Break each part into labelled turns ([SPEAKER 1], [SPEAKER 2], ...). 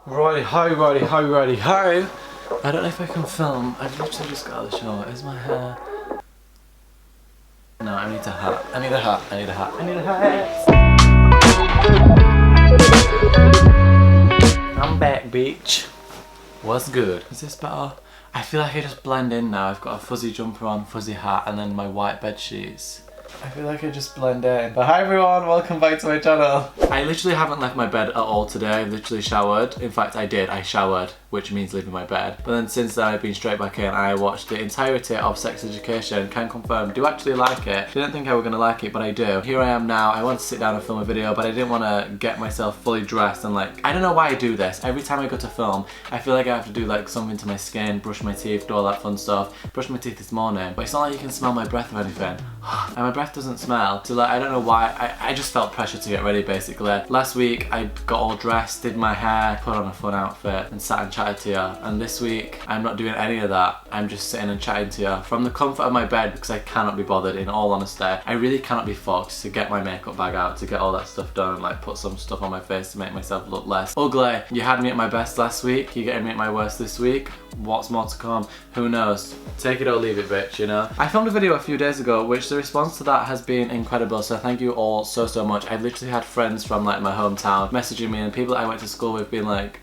[SPEAKER 1] Righty ho, righty ho, righty ho. I don't know if I can film. I've literally just got out of the shower. Is my hair? No, I need a hat. I need a hat. I need a hat. I need a hat. I'm back, bitch. What's good? Is this better? I feel like I just blend in now. I've got a fuzzy jumper on, fuzzy hat, and then my white bed sheets. I feel like I just blend in. But hi everyone, welcome back to my channel. I literally haven't left my bed at all today. I've literally showered. In fact, I showered, which means leaving my bed. But then since then I've been straight back in and I watched the entirety of Sex Education. Can confirm, do actually like it. Didn't think I was gonna like it, but I do. Here I am now. I wanted to sit down and film a video, but I didn't want to get myself fully dressed and like, I don't know why I do this. Every time I go to film, I feel like I have to do like something to my skin, brush my teeth, do all that fun stuff. Brushed my teeth this morning, but it's not like you can smell my breath or anything. And my breath doesn't smell. So like, I don't know why. I just felt pressure to get ready basically. Last week I got all dressed, did my hair, put on a fun outfit and sat and chatted to you. And this week I'm not doing any of that. I'm just sitting and chatting to you from the comfort of my bed because I cannot be bothered, in all honesty. I really cannot be fucked to get my makeup bag out, to get all that stuff done and like put some stuff on my face to make myself look less ugly. You had me at my best last week, you're getting me at my worst this week. What's more to come? Who knows? Take it or leave it, bitch, you know? I filmed a video a few days ago which the response to that has been incredible, so thank you all so much. I've literally had friends from like my hometown messaging me and people that I went to school with being like,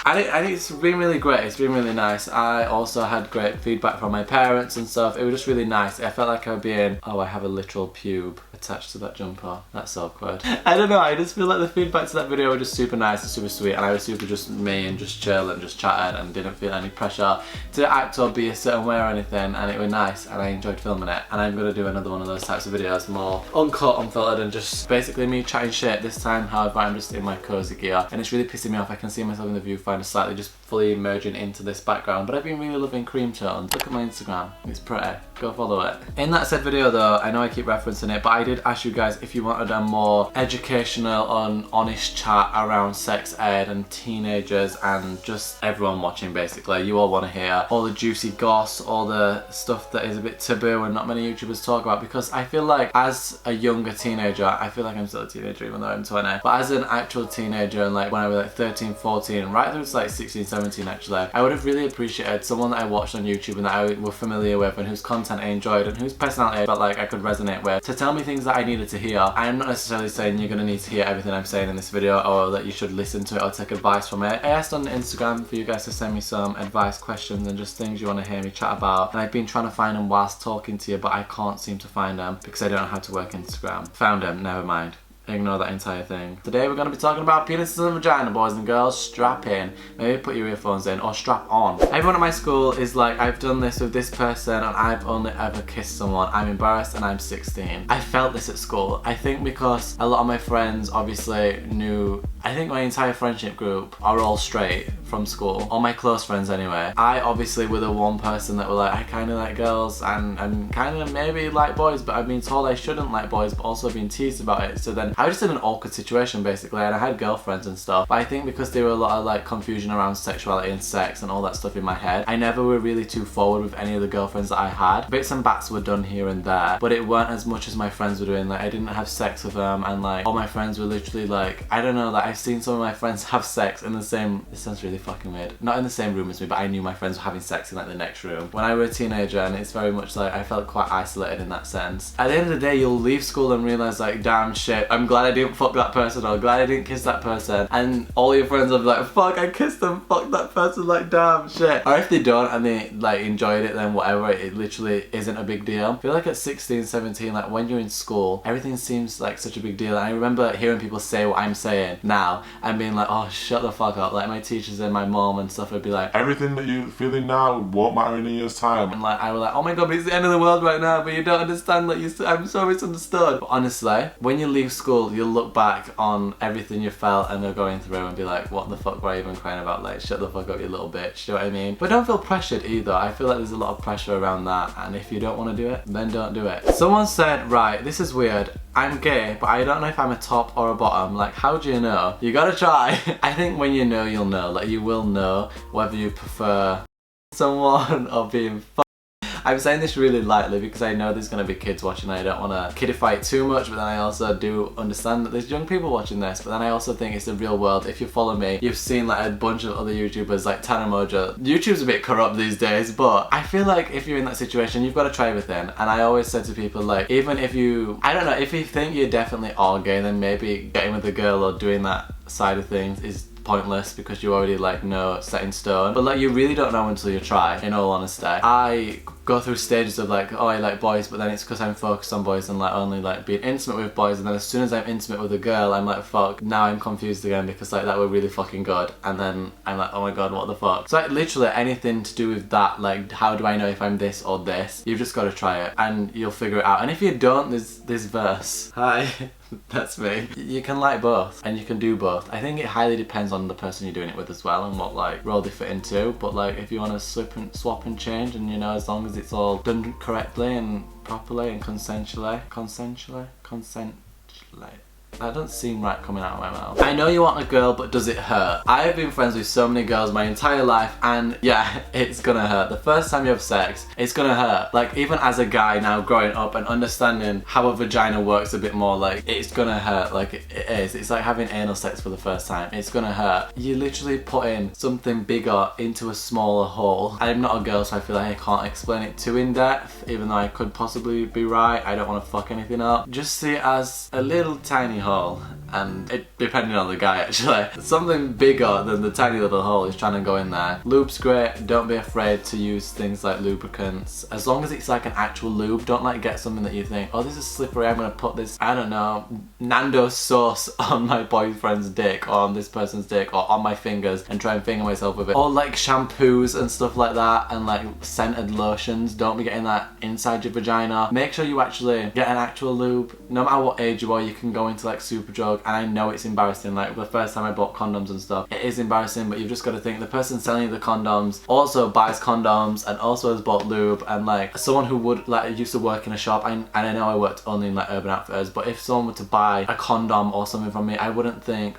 [SPEAKER 1] I think it's been really great, it's been really nice. I also had great feedback from my parents and stuff. It was just really nice. I felt like I was being, oh, I have a literal pube attached to that jumper. That's awkward. I don't know, I just feel like the feedback to that video was just super nice and super sweet, and I was super just me and just chill and just chatted and didn't feel any pressure to act or be a certain way or anything, and it was nice and I enjoyed filming it. And I'm gonna do another one of those types of videos, more uncut, unfiltered, and just basically me chatting shit. This time, however, I'm just in my cozy gear and it's really pissing me off. I can see myself in the viewfinder slightly just fully merging into this background, but I've been really loving cream tones. Look at my Instagram, it's pretty. Go follow it. In that said video though, I know I keep referencing it, but I did ask you guys if you wanted a more educational and honest chat around sex ed and teenagers and just everyone watching basically. You all want to hear all the juicy goss, all the stuff that is a bit taboo and not many YouTubers talk about, because I feel like as a younger teenager, I feel like I'm still a teenager even though I'm 20, but as an actual teenager and like when I was like 13, 14, right through to like 16, 17 actually, I would have really appreciated someone that I watched on YouTube and that I was familiar with and whose content I enjoyed and whose personality I felt like I could resonate with, to tell me things that I needed to hear. I'm not necessarily saying you're gonna need to hear everything I'm saying in this video or that you should listen to it or take advice from it. I asked on Instagram for you guys to send me some advice, questions and just things you want to hear me chat about, and I've been trying to find them whilst talking to you, but I can't seem to find them because I don't know how to work Instagram. Found them, never mind. Ignore that entire thing. Today we're going to be talking about penises and vagina, boys and girls. Strap in. Maybe put your earphones in or strap on. Everyone at my school is like, I've done this with this person and I've only ever kissed someone. I'm embarrassed and I'm 16. I felt this at school. I think because a lot of my friends obviously knew, I think my entire friendship group are all straight from school. All my close friends anyway. I obviously were the one person that were like, I kind of like girls and kind of maybe like boys, but I've been told I shouldn't like boys, but also been teased about it. So then I was just in an awkward situation basically, and I had girlfriends and stuff, but I think because there were a lot of like confusion around sexuality and sex and all that stuff in my head, I never were really too forward with any of the girlfriends that I had. Bits and bats were done here and there, but it weren't as much as my friends were doing. Like I didn't have sex with them, and like all my friends were literally like, I don't know, like I've seen some of my friends have sex in the same, this sounds really fucking weird, not in the same room as me, but I knew my friends were having sex in like the next room when I was a teenager, and it's very much like I felt quite isolated in that sense. At the end of the day, you'll leave school and realise like, damn shit, I'm glad I didn't fuck that person, or glad I didn't kiss that person, and all your friends will be like, fuck, I kissed them, fuck that person, like damn shit. Or if they don't and they like enjoyed it, then whatever, it literally isn't a big deal. I feel like at 16, 17, like when you're in school, everything seems like such a big deal, and I remember hearing people say what I'm saying now and being like, oh shut the fuck up. Like my teachers and my mom and stuff would be like,
[SPEAKER 2] everything that you're feeling now won't matter in a year's time.
[SPEAKER 1] And like I was like, oh my god, but it's the end of the world right now, but you don't understand, like I'm so misunderstood. But honestly, when you leave school, you'll look back on everything you felt and are going through and be like, what the fuck were I even crying about? Like shut the fuck up, you little bitch. Do you know what I mean? But don't feel pressured either. I feel like there's a lot of pressure around that, and if you don't want to do it, then don't do it. Someone said, right, this is weird, I'm gay, but I don't know if I'm a top or a bottom. Like, how do you know? You gotta try. I think when you know, you'll know. Like, you will know whether you prefer someone or being I'm saying this really lightly because I know there's going to be kids watching and I don't want to kidify it too much, but then I also do understand that there's young people watching this, but then I also think it's the real world. If you follow me, you've seen like a bunch of other YouTubers like Tana Mojo. YouTube's a bit corrupt these days, but I feel like if you're in that situation, you've got to try everything. And I always said to people, like, even if you, I don't know, if you think you definitely are gay, then maybe getting with a girl or doing that side of things is pointless because you already like know set in stone. But like you really don't know until you try, in all honesty. I go through stages of like, oh, I like boys, but then it's because I'm focused on boys and like only like being intimate with boys, and then as soon as I'm intimate with a girl, I'm like, fuck, now I'm confused again because like that were really fucking good, and then I'm like, oh my god, what the fuck. So like literally anything to do with that, like how do I know if I'm this or this, you've just got to try it and you'll figure it out. And if you don't, there's this verse, hi, that's me. You can like both and you can do both. I think it highly depends on the person you're doing it with as well and what like role they fit into, but like if you want to swap and change, and you know, as long as it's all done correctly and properly and consensually. That doesn't seem right coming out of my mouth. I know you want a girl, but does it hurt? I have been friends with so many girls my entire life, and yeah, it's gonna hurt. The first time you have sex, it's gonna hurt. Like even as a guy now growing up and understanding how a vagina works a bit more, like it's gonna hurt. Like it is. It's like having anal sex for the first time. It's gonna hurt. You literally put in something bigger into a smaller hole. I'm not a girl, so I feel like I can't explain it too in depth, even though I could possibly be right. I don't want to fuck anything up. Just see it as a little tiny hole, and it depending on the guy actually, something bigger than the tiny little hole is trying to go in there. Lube's great. Don't be afraid to use things like lubricants, as long as it's like an actual lube. Don't like get something that you think, oh, this is slippery, I'm gonna put this, I don't know, Nando's sauce on my boyfriend's dick or on this person's dick or on my fingers and try and finger myself with it. Or like shampoos and stuff like that, and like scented lotions. Don't be getting that inside your vagina. Make sure you actually get an actual lube. No matter what age you are, you can go into like Superdrug, and I know it's embarrassing. Like the first time I bought condoms and stuff, it is embarrassing, but you've just got to think the person selling you the condoms also buys condoms and also has bought lube. And like someone who would like used to work in a shop, and I know I worked only in like Urban Outfitters, but if someone were to buy a condom or something from me, I wouldn't think,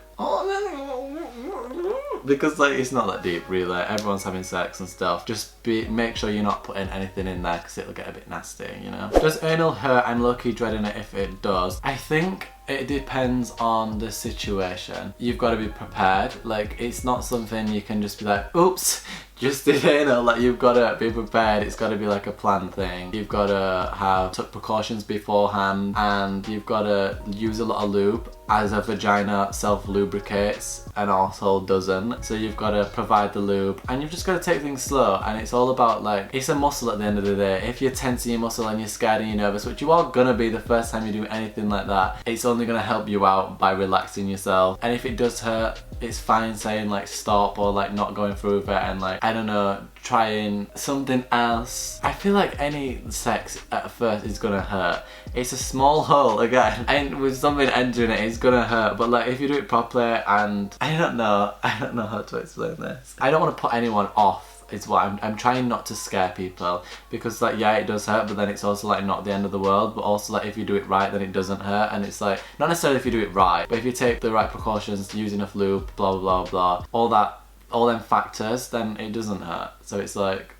[SPEAKER 1] because like it's not that deep really. Everyone's having sex and stuff. Just make sure you're not putting anything in there because it'll get a bit nasty, you know. Does anal hurt? I'm low-key dreading it if it does. I think it depends on the situation. You've got to be prepared. Like it's not something you can just be like, oops, just did anal. Like you've got to be prepared. It's got to be like a planned thing. You've got to have took precautions beforehand, and you've got to use a lot of lube, as a vagina self-lubricates and also doesn't. So you've got to provide the lube, and you've just got to take things slow. And it's all about like, it's a muscle at the end of the day. If you're tensing your muscle and you're scared and you're nervous, which you are gonna be the first time you do anything like that, it's only gonna help you out by relaxing yourself. And if it does hurt, it's fine saying like stop or like not going through with it and like, I don't know, trying something else. I feel like any sex at first is gonna hurt. It's a small hole again, and with something entering it, it's gonna hurt. But like if you do it properly, and I don't know how to explain this. I don't want to put anyone off. Is what I'm trying not to scare people, because like yeah, it does hurt, but then it's also like not the end of the world. But also like if you do it right, then it doesn't hurt. And it's like not necessarily if you do it right, but if you take the right precautions, use enough lube, blah blah blah, all them factors, then it doesn't hurt. So it's like,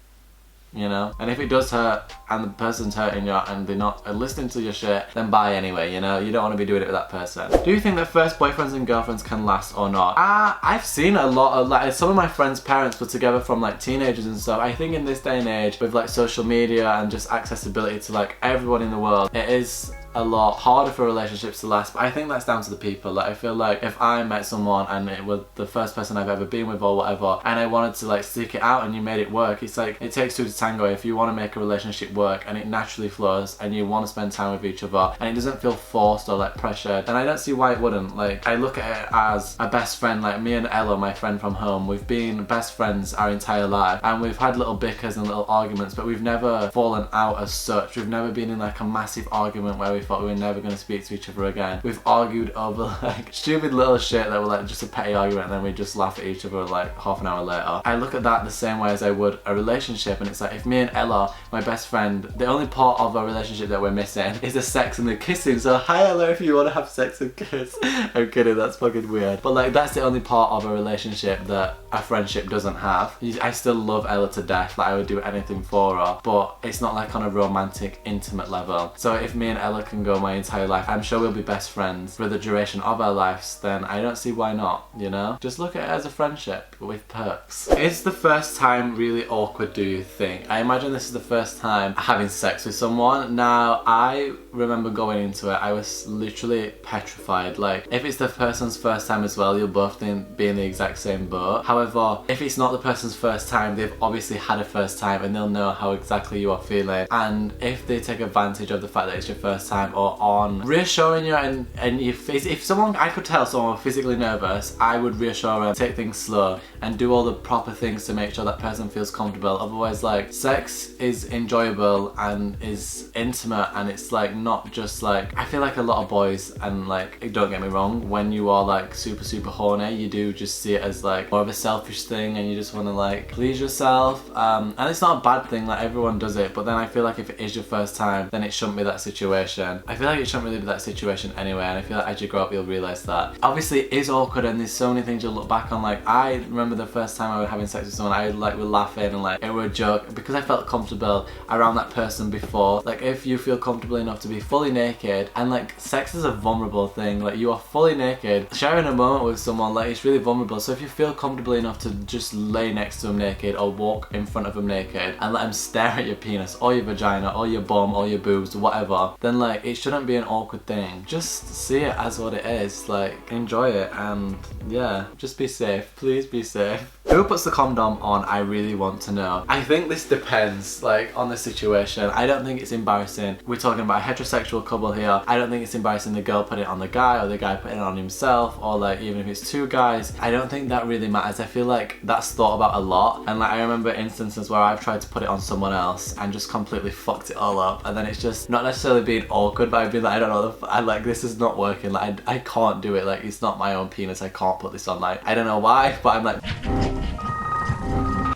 [SPEAKER 1] you know. And if it does hurt and the person's hurting you and they're not listening to your shit, then bye anyway, you know. You don't want to be doing it with that person. Do you think that first boyfriends and girlfriends can last or not? I've seen a lot of like, some of my friends' parents were together from like teenagers and stuff. I think in this day and age with like social media and just accessibility to like everyone in the world, it is a lot harder for relationships to last. But I think that's down to the people. Like I feel like if I met someone and it was the first person I've ever been with or whatever, and I wanted to like stick it out and you made it work, it's like it takes two to tango. If you want to make a relationship work and it naturally flows and you want to spend time with each other and it doesn't feel forced or like pressured, then I don't see why it wouldn't. Like I look at it as a best friend. Like me and Ella, my friend from home, we've been best friends our entire life, and we've had little bickers and little arguments, but we've never fallen out as such. We've never been in like a massive argument where we thought we were never going to speak to each other again. We've argued over like stupid little shit that were like just a petty argument, and then we just laugh at each other like half an hour later. I look at that the same way as I would a relationship, and it's like if me and Ella, my best friend, the only part of a relationship that we're missing is the sex and the kissing. So hi Ella, if you want to have sex and kiss. I'm kidding, that's fucking weird. But like that's the only part of a relationship that a friendship doesn't have. I still love Ella to death, like I would do anything for her, but it's not like on a romantic, intimate level. So if me and Ella can go my entire life, I'm sure we'll be best friends for the duration of our lives, then I don't see why not, you know? Just look at it as a friendship with perks. Is the first time really awkward, do you think? I imagine this is the first time having sex with someone. Now, I remember going into it, I was literally petrified. Like, if it's the person's first time as well, you'll both be in the exact same boat. However, if it's not the person's first time, they've obviously had a first time and they'll know how exactly you are feeling. And if they take advantage of the fact that it's your first time, or on reassuring you, and if someone, I could tell someone physically nervous, I would reassure them, take things slow and do all the proper things to make sure that person feels comfortable. Otherwise, like, sex is enjoyable and is intimate, and it's like not just like, I feel like a lot of boys, and like, don't get me wrong, when you are like super horny, you do just see it as like more of a selfish thing, and you just want to like please yourself, and it's not a bad thing, like everyone does it. But then I feel like if it is your first time, then it shouldn't be that situation. I feel like it shouldn't really be that situation anyway, and I feel like as you grow up you'll realise that. Obviously it is awkward, and there's so many things you'll look back on. Like, I remember the first time I was having sex with someone, I like were laughing and like it were a joke because I felt comfortable around that person before. Like, if you feel comfortable enough to be fully naked, and like sex is a vulnerable thing, like you are fully naked, sharing a moment with someone, like it's really vulnerable. So if you feel comfortable enough to just lay next to them naked, or walk in front of them naked and let them stare at your penis or your vagina or your bum or your boobs, whatever, then like it shouldn't be an awkward thing. Just see it as what it is, like enjoy it, and yeah, just be safe. Please be safe. Who puts the condom on? I really want to know. I think this depends like on the situation. I don't think it's embarrassing. We're talking about a heterosexual couple here. I don't think it's embarrassing the girl putting it on the guy, or the guy putting it on himself, or like even if it's two guys. I don't think that really matters. I feel like that's thought about a lot, and like I remember instances where I've tried to put it on someone else and just completely fucked it all up, and then it's just not necessarily being awkward, but I'd be like, I don't know, I like, this is not working, like I can't do it, like it's not my own penis, I can't put this on, like I don't know why, but I'm like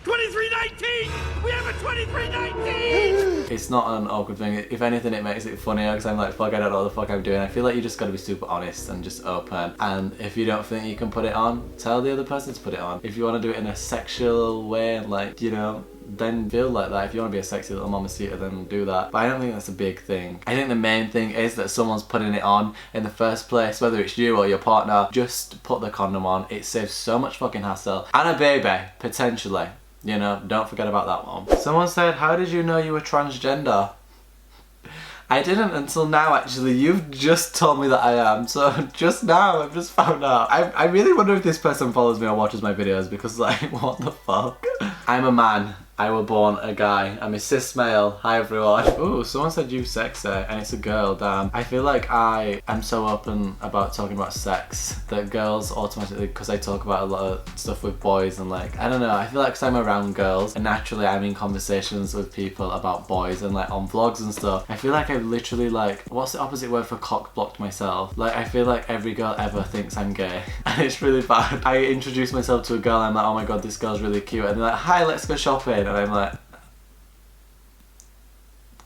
[SPEAKER 3] 2319! We have a 2319!
[SPEAKER 1] It's not an awkward thing. If anything, it makes it funnier, because I'm like, fuck, I don't know what the fuck I'm doing. I feel like you just gotta be super honest and just open. And if you don't think you can put it on, tell the other person to put it on. If you want to do it in a sexual way, and like, you know, then feel like that. If you want to be a sexy little mamacita, then do that. But I don't think that's a big thing. I think the main thing is that someone's putting it on in the first place, whether it's you or your partner. Just put the condom on. It saves so much fucking hassle. And a baby, potentially. You know, don't forget about that one. Someone said, how did you know you were transgender? I didn't until now, actually. You've just told me that I am, so just now I've just found out. I really wonder if this person follows me or watches my videos, because like, what the fuck? I'm a man. I was born a guy. I'm a cis male. Hi everyone. Ooh, someone said you sexy, and it's a girl, damn. I feel like I am so open about talking about sex that girls automatically, because I talk about a lot of stuff with boys, and like, I don't know, I feel like 'cause I'm around girls, and naturally I'm in conversations with people about boys, and like on vlogs and stuff, I feel like I've literally like, what's the opposite word for cock blocked myself? Like, I feel like every girl ever thinks I'm gay, and it's really bad. I introduce myself to a girl, and I'm like, oh my god, this girl's really cute, and they're like, hi, let's go shopping. And I'm like,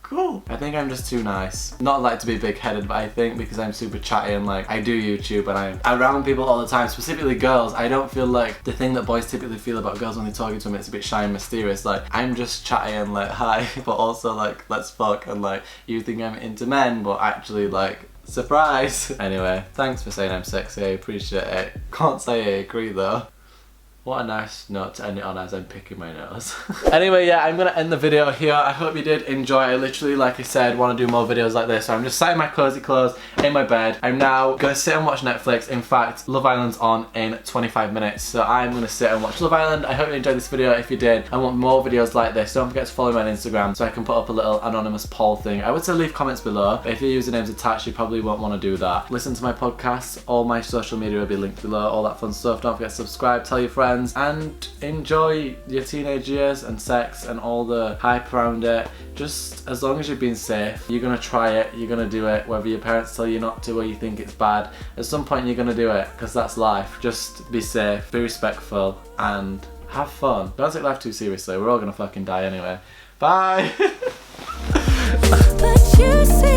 [SPEAKER 1] cool. I think I'm just too nice. Not like to be big-headed, but I think because I'm super chatty and like I do YouTube and I'm around people all the time, specifically girls, I don't feel like the thing that boys typically feel about girls when they're talking to them, it's a bit shy and mysterious. Like, I'm just chatty and like, hi, but also like, let's fuck, and like, you think I'm into men, but actually like, surprise. Anyway, thanks for saying I'm sexy, I appreciate it. Can't say I agree though. What a nice note to end it on as I'm picking my nose. Anyway, yeah, I'm gonna end the video here. I hope you did enjoy. I literally, like I said, want to do more videos like this. So I'm just sat in my cozy clothes in my bed. I'm now gonna sit and watch Netflix. In fact, Love Island's on in 25 minutes. So I'm gonna sit and watch Love Island. I hope you enjoyed this video. If you did, I want more videos like this. Don't forget to follow me on Instagram so I can put up a little anonymous poll thing. I would say leave comments below, but if your username's attached, you probably won't want to do that. Listen to my podcasts. All my social media will be linked below. All that fun stuff. Don't forget to subscribe. Tell your friends. friends, and enjoy your teenage years and sex and all the hype around it. Just as long as you're being safe, you're gonna try it, you're gonna do it, whether your parents tell you not to or you think it's bad. At some point you're gonna do it, because that's life. Just be safe, be respectful, and have fun. Don't take life too seriously, we're all gonna fucking die anyway. Bye!
[SPEAKER 4] But you say